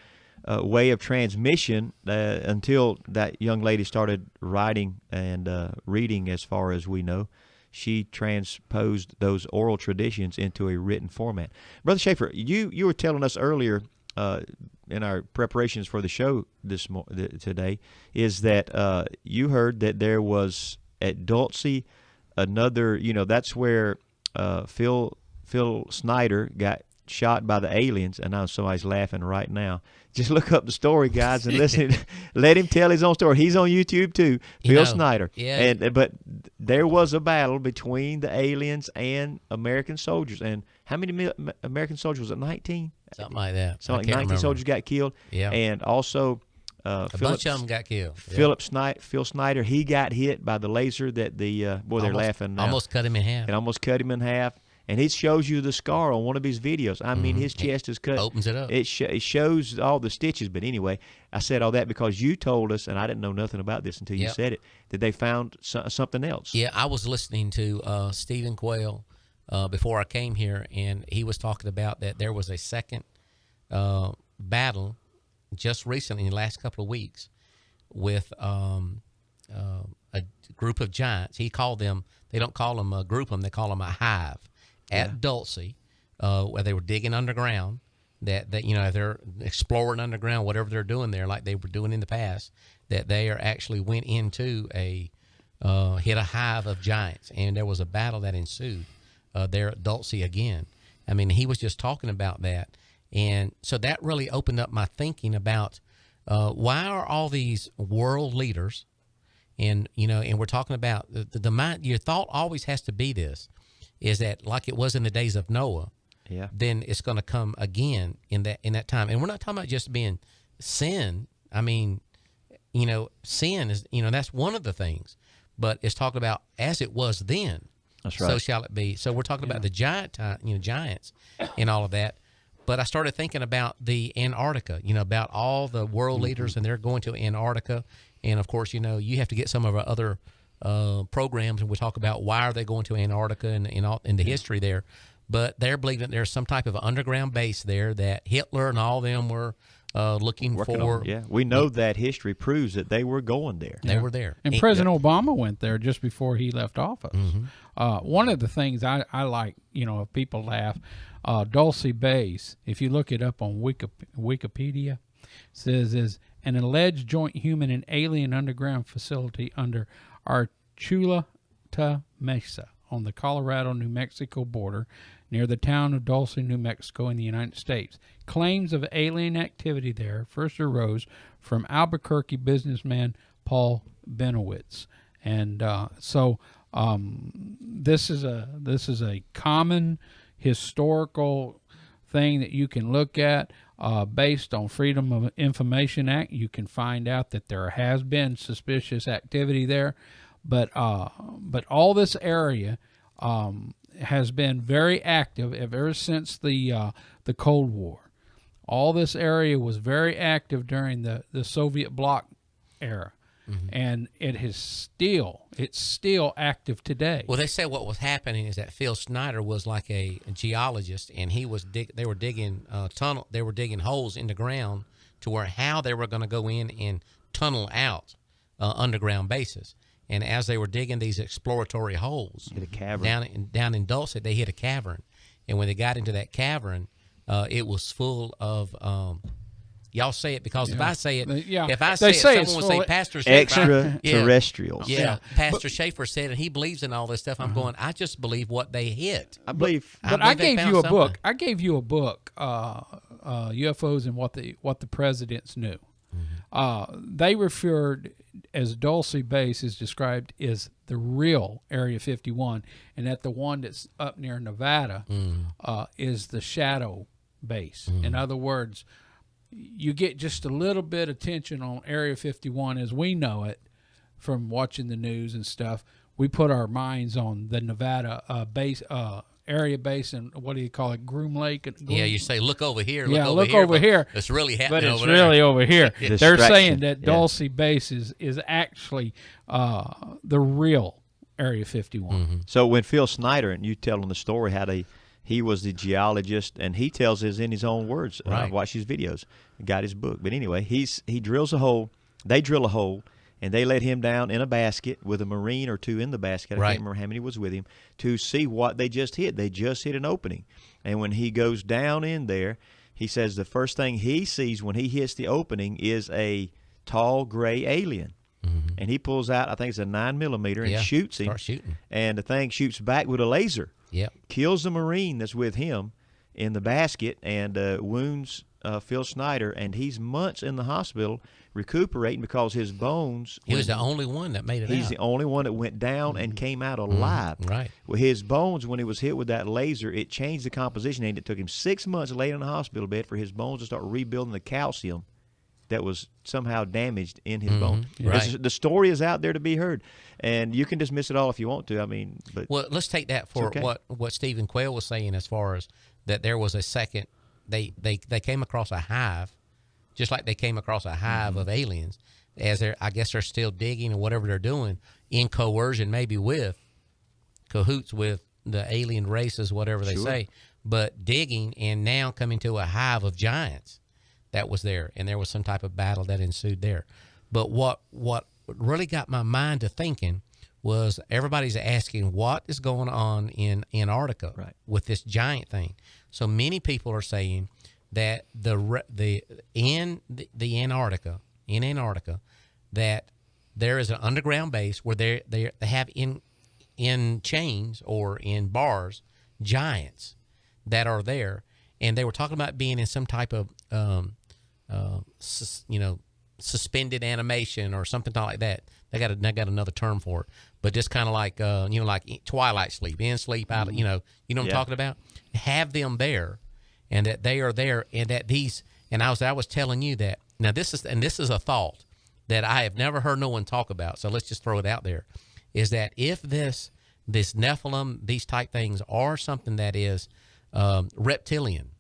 way of transmission, until that young lady started writing and reading, as far as we know, she transposed those oral traditions into a written format. Brother Schaefer, you were telling us earlier in our preparations for the show today is that you heard that there was at Dulce another, that's where Phil Snyder got shot by the aliens, and I know somebody's laughing right now. Just look up the story, guys, and listen. Let him tell his own story. He's on YouTube too, Phil Snyder. Yeah. But there was a battle between the aliens and American soldiers. And how many American soldiers was it? 19? Something like that. So like 19 soldiers got killed. Yeah. And also a bunch of them got killed. Phil Snyder, he got hit by the laser that they're laughing now. Almost cut him in half. It almost cut him in half. And he shows you the scar on one of his videos. I mean, his chest is cut. Opens it up. It shows all the stitches. But anyway, I said all that because you told us, and I didn't know nothing about this until you said it, that they found something else. Yeah, I was listening to Stephen Quayle before I came here, and he was talking about that there was a second battle just recently in the last couple of weeks with a group of giants. He called them, they don't call them a group, they call them a hive at Dulce, where they were digging underground, that they're exploring underground, whatever they're doing there, like they were doing in the past, that they actually went into hit a hive of giants, and there was a battle that ensued there at Dulce again. I mean, he was just talking about that. And so that really opened up my thinking about why are all these world leaders, and we're talking about the mind. Your thought always has to be this, is that like it was in the days of Noah, then it's going to come again in that time. And we're not talking about just being sin. I mean, sin is that's one of the things, but it's talking about as it was then. That's right. So shall it be. So we're talking about the giants and all of that. But I started thinking about the Antarctica, about all the world leaders, and they're going to Antarctica. And, of course, you have to get some of our other programs, and we talk about why are they going to Antarctica and the history there. But they're believing that there's some type of underground base there that Hitler and all them were looking for. We know that history proves that they were going there. They were there. And President Obama went there just before he left office. One of the things I like, if people laugh, Dulce Base, if you look it up on Wikipedia, says is an alleged joint human and alien underground facility under Archuleta Mesa on the Colorado-New Mexico border near the town of Dulce, New Mexico in the United States. Claims of alien activity there first arose from Albuquerque businessman Paul Benowitz. And this is a common historical thing that you can look at based on Freedom of Information Act. You can find out that there has been suspicious activity there, but all this area has been very active ever since the Cold War. All this area was very active during the Soviet bloc era. And it's still active today. Well, they say what was happening is that Phil Snyder was like a geologist, and they were digging they were digging holes in the ground to where how they were going to go in and tunnel out underground bases. And as they were digging these exploratory holes, hit a cavern. down in Dulce, they hit a cavern, and when they got into that cavern, it was full of. Y'all say it because if I say it, someone will say Pastor Schaefer. Extraterrestrials. Pastor Schaefer said it. He believes in all this stuff. I'm going, I just believe what they hit. I believe. But I gave you a book. I gave you a book, UFOs and what the presidents knew. They referred as Dulce Base is described as the real Area 51, and that the one that's up near Nevada is the shadow base. In other words, you get just a little bit of attention on Area 51 as we know it from watching the news and stuff. We put our minds on the Nevada base, area base, and what do you call it, Groom Lake? You say, look over here. Look over here. It's really happening but it's over really there. over here. They're saying that Dulce Base is actually the real Area 51. So when Phil Snyder, and you tell him the story how he was the geologist, and he tells us in his own words. Right. I've watched his videos, got his book. But anyway, he drills a hole. They drill a hole, and they let him down in a basket with a Marine or two in the basket. I can't remember how many was with him, to see what they just hit. They just hit an opening. And when he goes down in there, he says the first thing he sees when he hits the opening is a tall, gray alien. And he pulls out, I think it's a 9mm, and shoots him. Starts shooting. And the thing shoots back with a laser. Kills the Marine that's with him in the basket and wounds Phil Snyder, and he's months in the hospital recuperating because his bones. He was the only one that made it He's out. the only one that went down and came out alive. Right. Well, his bones, when he was hit with that laser, it changed the composition, and it took him 6 months laying in the hospital bed for his bones to start rebuilding the calcium that was somehow damaged in his bone. Right. The story is out there to be heard, and you can dismiss it all if you want to. I mean, but well, let's take that for okay. what Stephen Quayle was saying, as far as that there was a second. They came across a hive, just like they came across a hive of aliens. As I guess they're still digging or whatever they're doing in coercion, maybe with cahoots with the alien races, whatever they say, but digging and now coming to a hive of giants that was there, and there was some type of battle that ensued there. But what really got my mind to thinking was everybody's asking what is going on in Antarctica with this giant thing. So many people are saying that in Antarctica that there is an underground base where they have in chains or in bars giants that are there, and they were talking about being in some type of suspended animation or something like that. They got another term for it, but just kind of like like twilight sleep, in sleep, out. You know what I'm talking about. Have them there, and that they are there, and that these. And I was telling you that now this is a thought that I have never heard no one talk about. So let's just throw it out there. Is that if this Nephilim, these type things are something that is reptilian,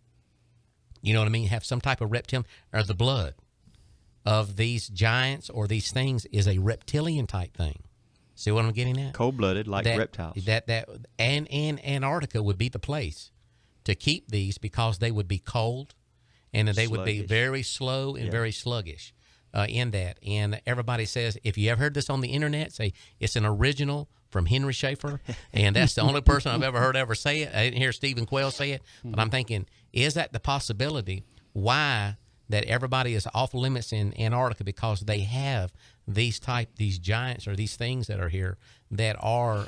you know what I mean? Have some type of reptilian, or the blood of these giants or these things is a reptilian type thing. See what I'm getting at? Cold-blooded, like reptiles. And Antarctica would be the place to keep these, because they would be cold, and they would be very slow and very sluggish in that. And everybody says, if you ever heard this on the internet, say it's an original from Henry Schaefer, and that's the only person I've ever heard ever say it. I didn't hear Stephen Quayle say it, but I'm thinking, is that the possibility? Why that everybody is off limits in Antarctica? Because they have these giants or these things that are here that are,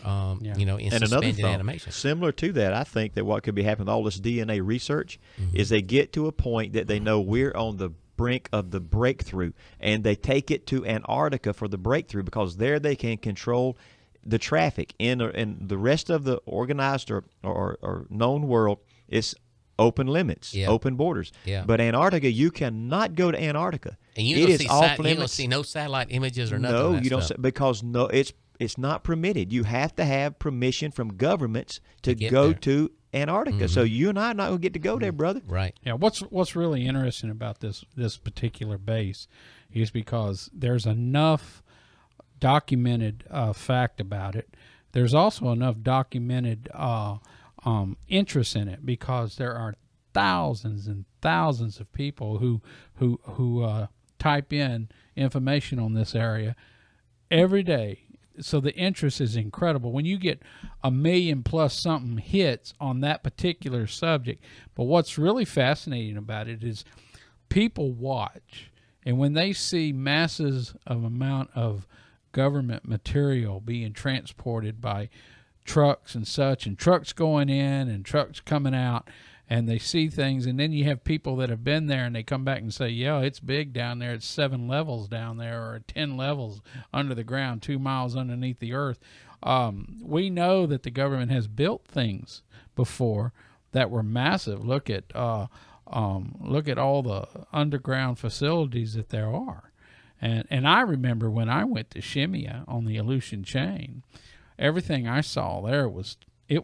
in suspended animation. Similar to that, I think that what could be happening with all this DNA research is they get to a point that they know we're on the brink of the breakthrough, and they take it to Antarctica for the breakthrough, because there they can control the traffic. In the rest of the organized or known world, it's open limits, open borders. Yeah. But Antarctica, you cannot go to Antarctica. And you don't see no satellite images or nothing. No, you don't, because it's not permitted. You have to have permission from governments to go to Antarctica. So you and I are not going to get to go there, brother. Right. Yeah. What's really interesting about this particular base is because there's enough documented fact about it. There's also enough documented interest in it, because there are thousands and thousands of people who type in information on this area every day. So the interest is incredible. When you get 1 million plus something hits on that particular subject, but what's really fascinating about it is people watch, and when they see masses of amount of government material being transported by trucks and such, and trucks going in and trucks coming out, and they see things, and then you have people that have been there and they come back and say, yeah, it's big down there, it's 7 levels down there, or 10 levels under the ground, 2 miles underneath the earth. We know that the government has built things before that were massive. Look at all the underground facilities that there are. And I remember when I went to Shemya on the Aleutian Chain, everything I saw there was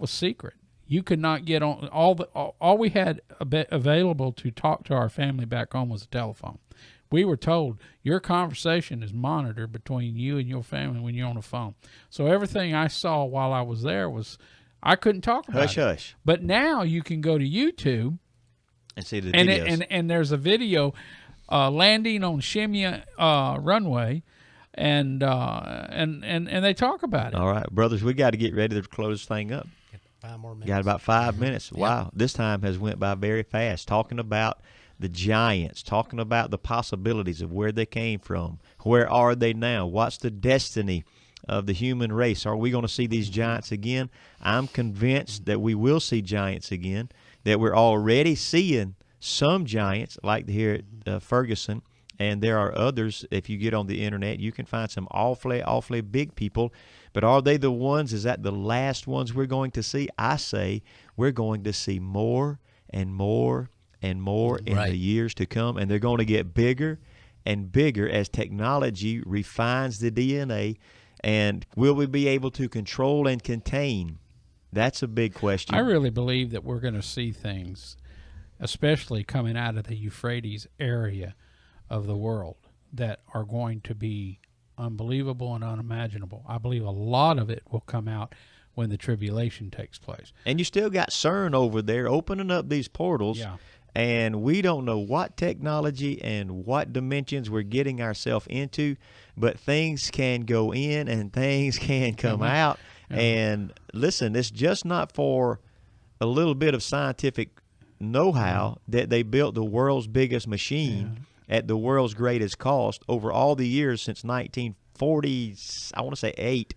secret. You could not get on all we had available to talk to our family back home was a telephone. We were told your conversation is monitored between you and your family when you're on the phone. So everything I saw while I was there was, I couldn't talk about it. Hush. But now you can go to YouTube and see the videos. And there's a video landing on Shemya runway. And they talk about it. All right, brothers, we got to get ready to close this thing up. 5 more minutes. Got about 5 minutes. Wow, this time has went by very fast. Talking about the giants, talking about the possibilities of where they came from. Where are they now? What's the destiny of the human race? Are we going to see these giants again? I'm convinced that we will see giants again, that we're already seeing some giants, like here at Ferguson. And there are others. If you get on the internet, you can find some awfully big people. But are they the ones? Is that the last ones we're going to see? I say we're going to see more and more and more in the years to come. And they're going to get bigger and bigger as technology refines the DNA. And will we be able to control and contain? That's a big question. I really believe that we're going to see things, especially coming out of the Euphrates area of the world, that are going to be unbelievable and unimaginable. I believe a lot of it will come out when the tribulation takes place. And you still got CERN over there opening up these portals. Yeah. And we don't know what technology and what dimensions we're getting ourselves into, but things can go in and things can come out. Yeah. And listen, it's just not for a little bit of scientific know-how that they built the world's biggest machine at the world's greatest cost over all the years since 1940, I want to say 8.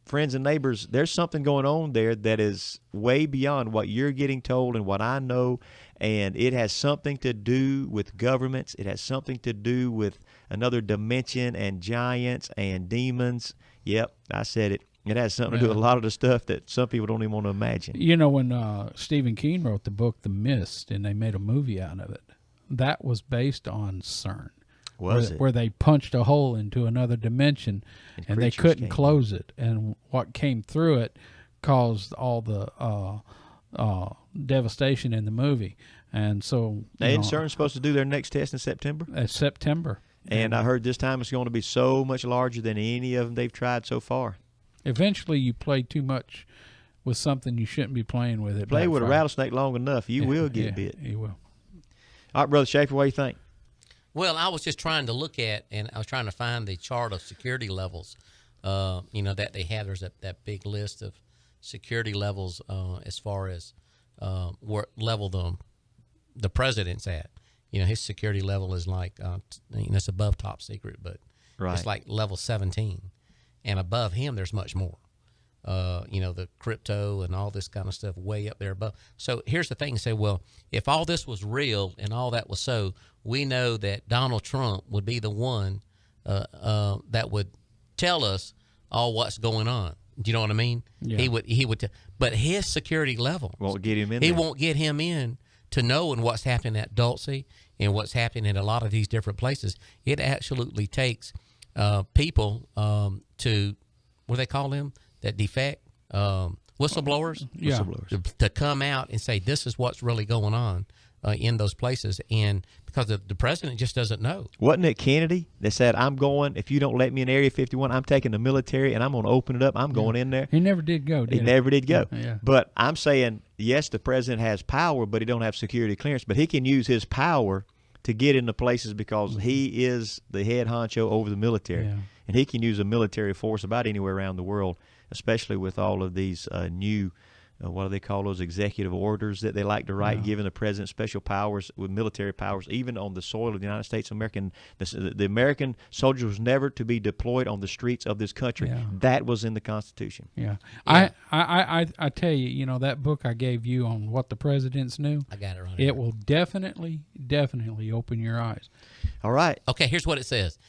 Friends and neighbors, there's something going on there that is way beyond what you're getting told and what I know, and it has something to do with governments. It has something to do with another dimension and giants and demons. Yep, I said it. It has something to do with a lot of the stuff that some people don't even want to imagine. You know, when Stephen King wrote the book The Mist and they made a movie out of it, that was based on CERN. Where they punched a hole into another dimension and they couldn't close it, and what came through it caused all the devastation in the movie. And so, and CERN's supposed to do their next test in September. September, and I heard this time it's going to be so much larger than any of them they've tried so far. Eventually, you play too much with something you shouldn't be playing with. It play with a rattlesnake long enough, you will get bit. You will. All right, Brother Schaefer, what do you think? Well, I was just trying to look at, and I was trying to find the chart of security levels, that they have. There's that big list of security levels as far as what level the president's at. His security level is like, it's above top secret, but it's like level 17. And above him, there's much more. The crypto and all this kind of stuff way up there above. So here's the thing. Say, well, if all this was real and all that was so, we know that Donald Trump would be the one that would tell us all what's going on. Do you know what I mean? Yeah. He would, but his security level won't get him in. He won't get him in to knowing what's happening at Dulce and what's happening in a lot of these different places. It absolutely takes people to, what do they call them? That defect, whistleblowers, to come out and say this is what's really going on in those places, and because the president just doesn't know. Wasn't it Kennedy that said, "I'm going. If you don't let me in Area 51, I'm taking the military and I'm going to open it up. I'm going in there." He never did go. He never did go. Yeah. But I'm saying, yes, the president has power, but he don't have security clearance. But he can use his power to get into places because he is the head honcho over the military, and he can use a military force about anywhere around the world. Especially with all of these new, what do they call those, executive orders that they like to write, giving the president special powers with military powers, even on the soil of the United States of America. The American soldiers was never to be deployed on the streets of this country. Yeah. That was in the Constitution. Yeah. I tell you, that book I gave you on what the presidents knew, I got it right. It will definitely open your eyes. All right. Okay, here's what it says.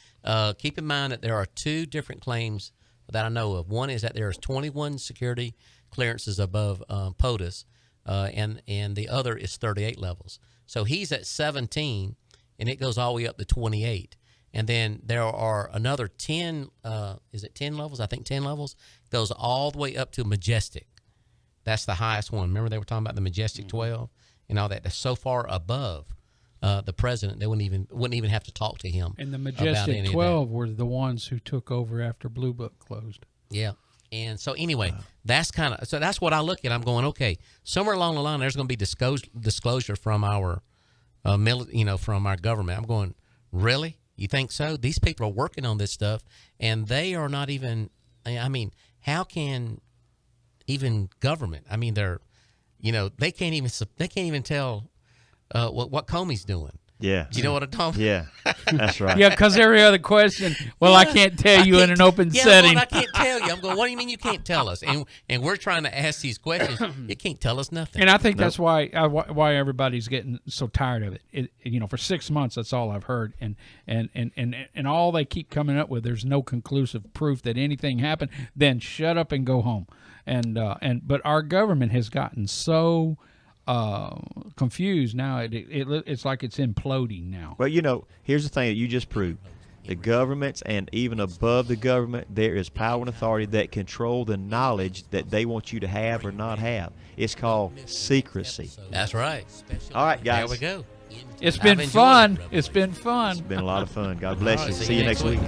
Keep in mind that there are two different claims that I know of. One is that there's 21 security clearances above POTUS, and the other is 38 levels. So he's at 17, and it goes all the way up to 28. And then there are another 10, is it 10 levels? I think 10 levels. Goes all the way up to Majestic. That's the highest one. Remember they were talking about the Majestic 12 and all that? That's so far above the president, they wouldn't even have to talk to him. And the Majestic 12 were the ones who took over after Blue Book closed. Yeah. And so anyway, that's what I look at. I'm going, okay, somewhere along the line, there's going to be disclosure from our, from our government. I'm going, really? You think so? These people are working on this stuff, and they are not even. I mean, how can even government? I mean, they're, they can't even tell. What Comey's doing. Yeah. Do you know what I'm talking about? Yeah, that's right. Yeah, because every other question, I can't tell you in an open setting. I can't tell you. I'm going, what do you mean you can't tell us? And we're trying to ask these questions. You can't tell us nothing. And I think that's why everybody's getting so tired of it. For 6 months, that's all I've heard. And all they keep coming up with, there's no conclusive proof that anything happened. Then shut up and go home. But our government has gotten so confused now. It's like it's imploding now. Well, here's the thing that you just proved. The governments and even above the government, there is power and authority that control the knowledge that they want you to have or not have. It's called secrecy. That's right. All right, guys. There we go. It's been enjoyed fun. it. It's been fun. It's been a lot of fun. God bless All you. right, See you next week.